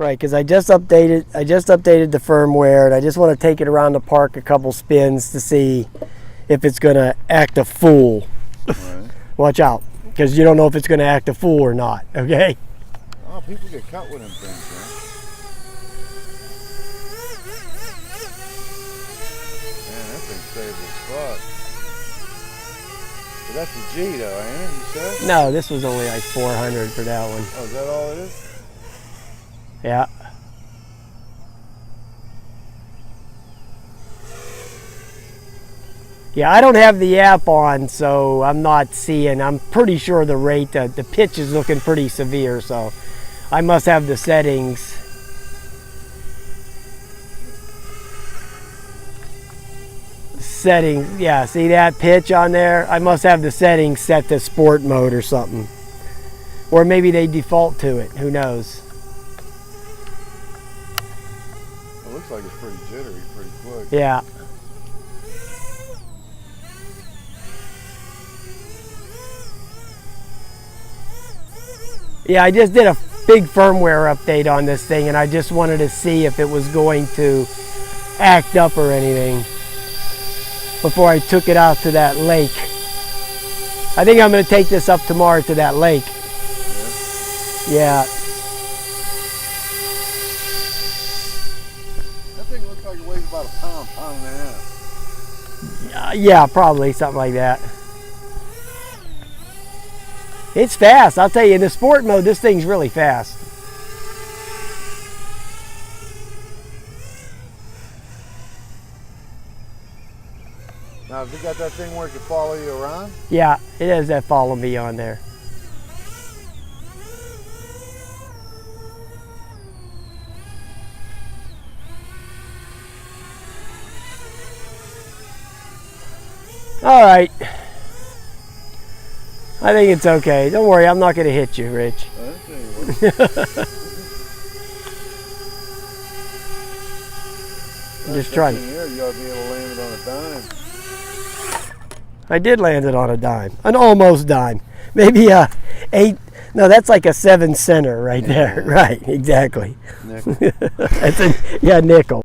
Right, because I just updated the firmware, and I just want to take it around the park a couple spins to see if it's going to act a fool. Right. Watch out, because you don't know if it's going to act a fool or not, okay? Oh, people get cut with them things, man. Man, that thing's stable as fuck. But that's the G though, ain't it? You said? No, this was only like 400 for that one. Oh, is that all it is? Yeah. Yeah, I don't have the app on, so I'm not seeing. I'm pretty sure the rate, the pitch is looking pretty severe, so I must have the settings. Settings, yeah, see that pitch on there? I must have the settings set to sport mode or something. Or maybe they default to it, who knows? It looks like it's pretty jittery, pretty quick. Yeah. Yeah, I just did a big firmware update on this thing, and I just wanted to see if it was going to act up or anything before I took it out to that lake. I think I'm going to take this up tomorrow to that lake. Yeah. That thing looks like it weighs about a pound, pound and a half. Yeah, probably something like that. It's fast, I'll tell you. In the sport mode, this thing's really fast. Now, have you got that thing where it can follow you around? Yeah, it has that follow me on there. All right. I think it's okay. Don't worry, I'm not going to hit you, Rich. I'm just trying. Here, you ought to be able to land it on a dime. I did land it on a dime, an almost dime. Maybe a 8. No, that's like a 7 center right there. Right, exactly. Nickel. That's a, yeah, nickel.